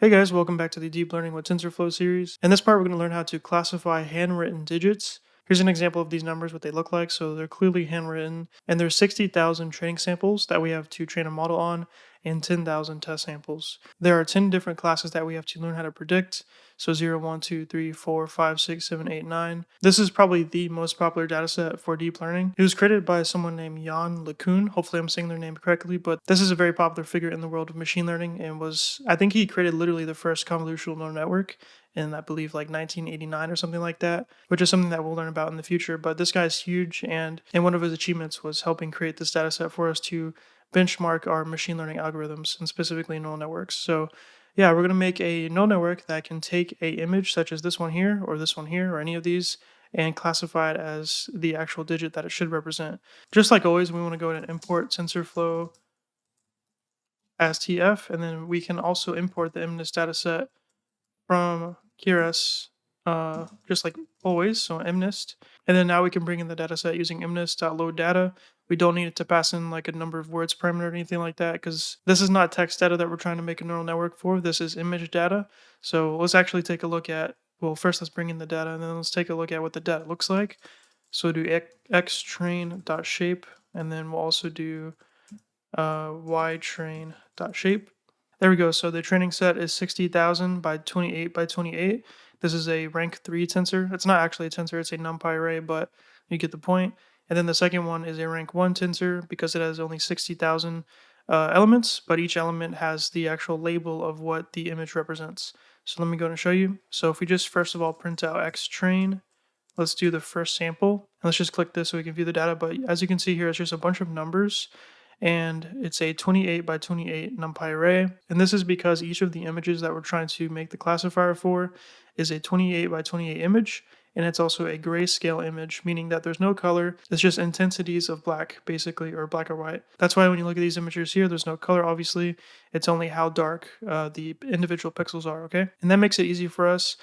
Hey guys, welcome back to the Deep Learning with Tensorflow series. In this part, we're going to learn how to classify handwritten digits. Here's an example of these numbers, what they look like. So they're clearly handwritten, and there's 60,000 training samples that we have to train a model on, and 10,000 test samples. There are 10 different classes that we have to learn how to predict. So 0, 1, 2, 3, 4, 5, 6, 7, 8, 9. This is probably the most popular dataset for deep learning. It was created by someone named Jan LeCun. Hopefully I'm saying their name correctly, but this is a very popular figure in the world of machine learning and I think he created literally the first convolutional neural network in, I believe, like 1989 or something like that, which is something that we'll learn about in the future. But this guy's huge, and one of his achievements was helping create this dataset for us to benchmark our machine learning algorithms and specifically neural networks. So yeah, we're going to make a neural network that can take a image such as this one here or any of these and classify it as the actual digit that it should represent. Just like always, we want to go ahead and import TensorFlow as TF, and then we can also import the MNIST dataset from Keras, just like always, so MNIST. And then now we can bring in the dataset using MNIST.load data. We don't need it to pass in like a number of words parameter or anything like that, because this is not text data that we're trying to make a neural network for. This is image data. So let's actually take a look at, well, first let's bring in the data, and then let's take a look at what the data looks like. So do xtrain.shape, and then we'll also do ytrain.shape. There we go. So the training set is 60,000 by 28 by 28. This is a rank 3 tensor. It's not actually a tensor, it's a numpy array, but you get the point. And then the second one is a rank 1 tensor because it has only 60,000 elements, but each element has the actual label of what the image represents. So let me go and show you. So if we just first of all print out xtrain, let's do the first sample. And let's just click this so we can view the data. But as you can see here, it's just a bunch of numbers, and it's a 28 by 28 numpy array. And this is because each of the images that we're trying to make the classifier for is a 28 by 28 image, and it's also a grayscale image, meaning that there's no color. It's just intensities of black, basically, or black or white. That's why when you look at these images here, there's no color, obviously. It's only how dark the individual pixels are, okay? And that makes it easy for us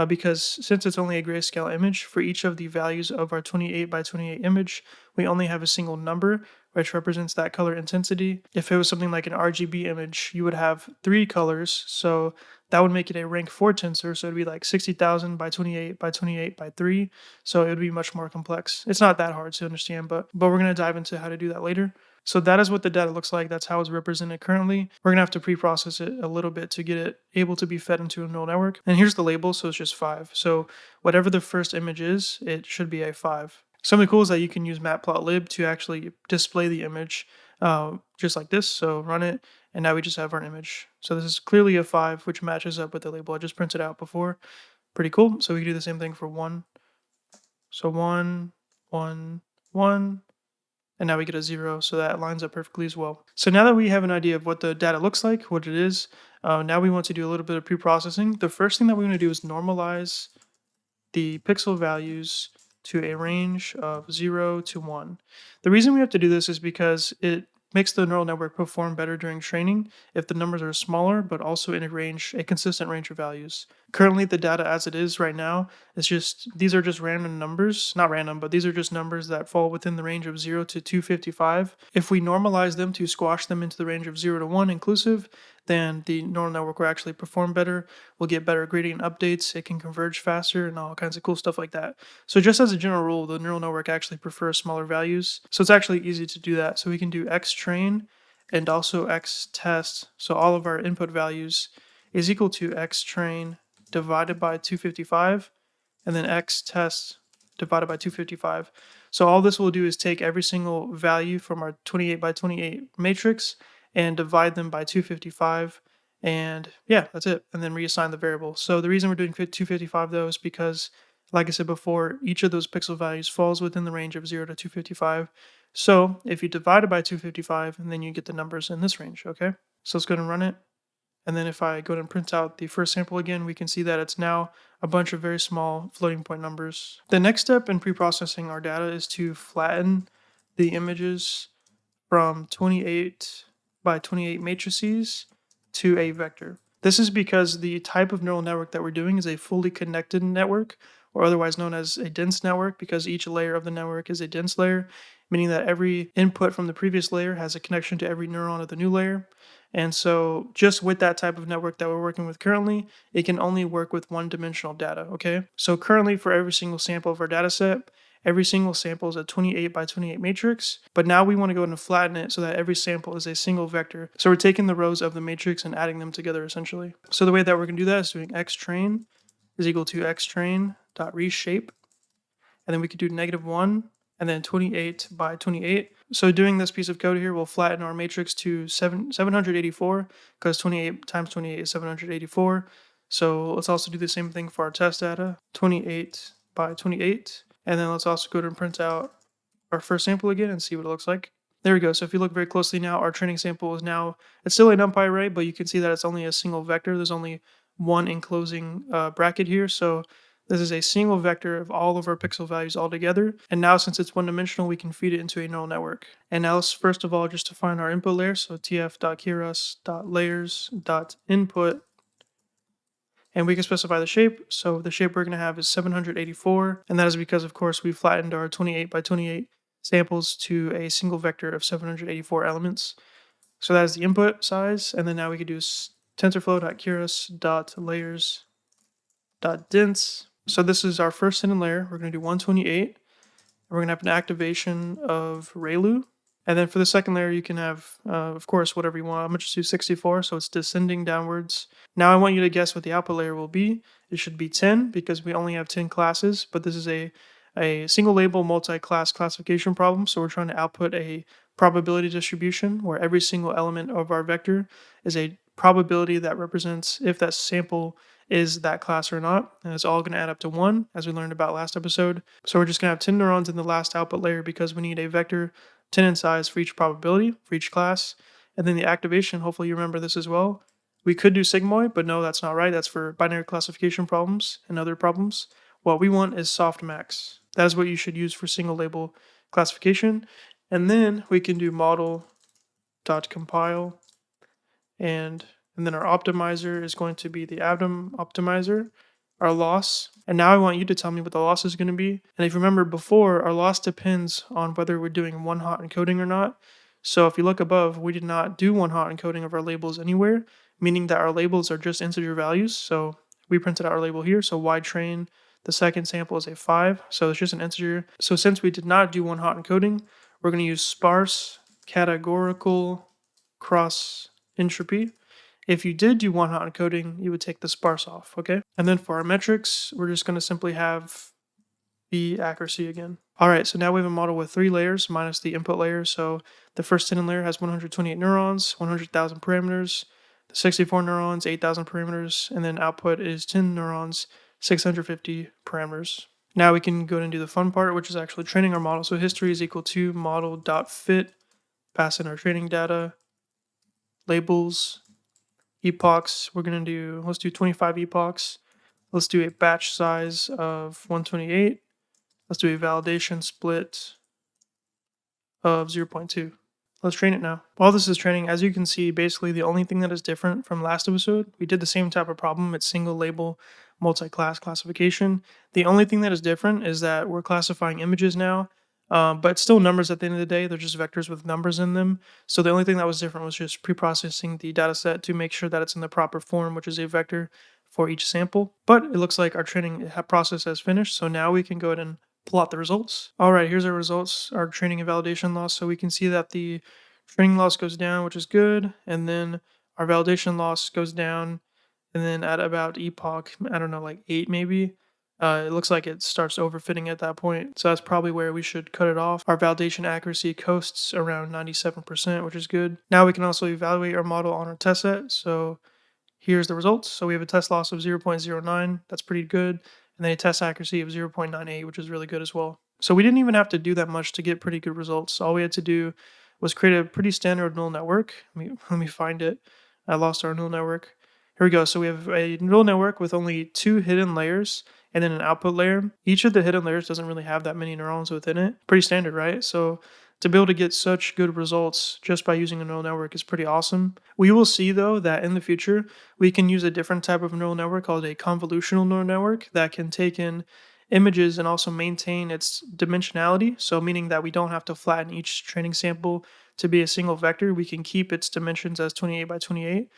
because since it's only a grayscale image, for each of the values of our 28 by 28 image, we only have a single number, which represents that color intensity. If it was something like an RGB image, you would have 3 colors, so that would make it a rank 4 tensor, so it'd be like 60,000 by 28 by 28 by 3, so it would be much more complex. It's not that hard to understand, but we're going to dive into how to do that later. So that is what the data looks like. That's how it's represented currently. We're going to have to pre-process it a little bit to get it able to be fed into a neural network. And here's the label, so it's just 5. So whatever the first image is, it should be a 5. Something cool is that you can use matplotlib to actually display the image just like this. So run it, and now we just have our image. So this is clearly a 5, which matches up with the label I just printed out before. Pretty cool. So we can do the same thing for 1. So 1, 1, 1. And now we get a 0, so that lines up perfectly as well. So now that we have an idea of what the data looks like, what it is, now we want to do a little bit of pre-processing. The first thing that we want to do is normalize the pixel values to a range of 0 to 1. The reason we have to do this is because it makes the neural network perform better during training if the numbers are smaller, but also in a consistent range of values. Currently, the data as it is right now these are just random numbers, not random, but these are just numbers that fall within the range of 0 to 255. If we normalize them to squash them into the range of 0 to 1 inclusive, then the neural network will actually perform better. We'll get better gradient updates. It can converge faster and all kinds of cool stuff like that. So just as a general rule, the neural network actually prefers smaller values. So it's actually easy to do that. So we can do xtrain and also xtest. So all of our input values is equal to xtrain divided by 255, and then xtest divided by 255. So all this will do is take every single value from our 28 by 28 matrix and divide them by 255, and yeah, that's it, and then reassign the variable. So the reason we're doing 255 though is because, like I said before, each of those pixel values falls within the range of 0 to 255. So if you divide it by 255, and then you get the numbers in this range, okay? So let's go ahead and run it. And then if I go ahead and print out the first sample again, we can see that it's now a bunch of very small floating point numbers. The next step in pre-processing our data is to flatten the images from 28 by 28 matrices to a vector. This is because the type of neural network that we're doing is a fully connected network, or otherwise known as a dense network, because each layer of the network is a dense layer, meaning that every input from the previous layer has a connection to every neuron of the new layer. And so just with that type of network that we're working with currently, it can only work with one-dimensional data, okay? So currently for every single sample of our data set, every single sample is a 28 by 28 matrix, but now we want to go ahead and flatten it so that every sample is a single vector. So we're taking the rows of the matrix and adding them together essentially. So the way that we're going to do that is doing xtrain is equal to xtrain.reshape, and then we could do -1 and then 28 by 28. So doing this piece of code here will flatten our matrix to 784 because 28 times 28 is 784. So let's also do the same thing for our test data, 28 by 28. And then let's also go to and print out our first sample again and see what it looks like. There we go. So if you look very closely now, our training sample is now, it's still a NumPy array, but you can see that it's only a single vector. There's only one enclosing bracket here. So this is a single vector of all of our pixel values all together. And now since it's one-dimensional, we can feed it into a neural network. And now let's first of all just define our input layer. So tf.keras.layers.input. And we can specify the shape. So the shape we're going to have is 784. And that is because, of course, we flattened our 28 by 28 samples to a single vector of 784 elements. So that is the input size. And then now we could do tensorflow.keras.layers.dense. So this is our first hidden layer. We're going to do 128. We're going to have an activation of ReLU. And then for the second layer, you can have, of course, whatever you want. I'm going to just do 64, so it's descending downwards. Now I want you to guess what the output layer will be. It should be 10 because we only have 10 classes, but this is a single label multi-class classification problem. So we're trying to output a probability distribution where every single element of our vector is a probability that represents if that sample is that class or not. And it's all going to add up to 1, as we learned about last episode. So we're just going to have 10 neurons in the last output layer because we need a vector 10 in size for each probability, for each class. And then the activation, hopefully you remember this as well. We could do sigmoid, but no, that's not right. That's for binary classification problems and other problems. What we want is softmax. That is what you should use for single label classification. And then we can do model.compile, and then our optimizer is going to be the Abdom optimizer, our loss. And now I want you to tell me what the loss is going to be. And if you remember before, our loss depends on whether we're doing one hot encoding or not. So if you look above, we did not do one hot encoding of our labels anywhere, meaning that our labels are just integer values. So we printed out our label here. So ytrain, the second sample is a 5. So it's just an integer. So since we did not do one hot encoding, we're going to use sparse categorical cross entropy. If you did do one hot encoding, you would take the sparse off, okay? And then for our metrics, we're just going to simply have the accuracy again. All right, so now we have a model with 3 layers minus the input layer. So the first hidden layer has 128 neurons, 100,000 parameters, the 64 neurons, 8,000 parameters, and then output is 10 neurons, 650 parameters. Now we can go ahead and do the fun part, which is actually training our model. So history is equal to model.fit, pass in our training data, labels, epochs. We're going to do, let's do 25 epochs. Let's do a batch size of 128. Let's do a validation split of 0.2. Let's train it now. While this is training, as you can see, basically the only thing that is different from last episode, we did the same type of problem. It's single label multi-class classification. The only thing that is different is that we're classifying images now, but still numbers at the end of the day. They're just vectors with numbers in them. So the only thing that was different was just pre-processing the data set to make sure that it's in the proper form, which is a vector for each sample. But it looks like our training process has finished. So now we can go ahead and plot the results. All right, here's our results, our training and validation loss. So we can see that the training loss goes down, which is good. And then our validation loss goes down. And then at about epoch, I don't know, like 8 maybe, it looks like it starts overfitting at that point. So that's probably where we should cut it off. Our validation accuracy coasts around 97%, which is good. Now we can also evaluate our model on our test set. So here's the results. So we have a test loss of 0.09. That's pretty good. And then a test accuracy of 0.98, which is really good as well. So we didn't even have to do that much to get pretty good results. All we had to do was create a pretty standard neural network. Let me find it. I lost our neural network. Here we go. So we have a neural network with only 2 hidden layers and then an output layer. Each of the hidden layers doesn't really have that many neurons within it. Pretty standard, right? So to be able to get such good results just by using a neural network is pretty awesome. We will see, though, that in the future, we can use a different type of neural network called a convolutional neural network that can take in images and also maintain its dimensionality. So meaning that we don't have to flatten each training sample to be a single vector, we can keep its dimensions as 28 by 28.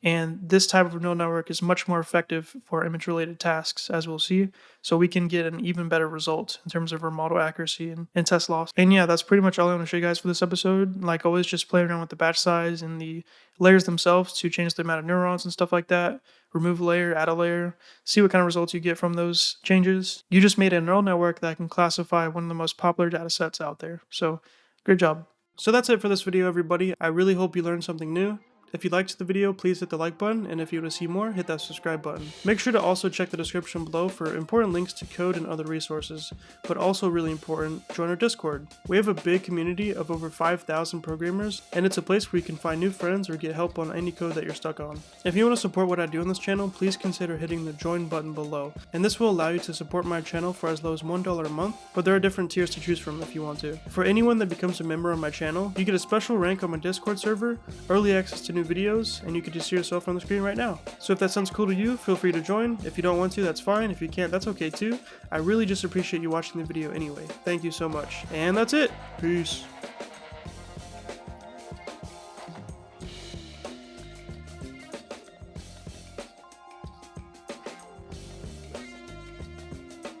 And this type of neural network is much more effective for image-related tasks, as we'll see. So we can get an even better result in terms of our model accuracy and test loss. And yeah, that's pretty much all I want to show you guys for this episode. Like always, just play around with the batch size and the layers themselves to change the amount of neurons and stuff like that. Remove a layer, add a layer, see what kind of results you get from those changes. You just made a neural network that can classify one of the most popular data sets out there. So great job. So that's it for this video, everybody. I really hope you learned something new. If you liked the video, please hit the like button, and if you want to see more, hit that subscribe button. Make sure to also check the description below for important links to code and other resources, but also really important, join our Discord. We have a big community of over 5,000 programmers, and it's a place where you can find new friends or get help on any code that you're stuck on. If you want to support what I do on this channel, please consider hitting the join button below, and this will allow you to support my channel for as low as $1 a month, but there are different tiers to choose from if you want to. For anyone that becomes a member on my channel, you get a special rank on my Discord server, early access to new videos, and you can just see yourself on the screen right now. So if that sounds cool to you, feel free to join. If you don't want to, that's fine. If you can't, that's okay too. I really just appreciate you watching the video anyway. Thank you so much. And that's it. Peace.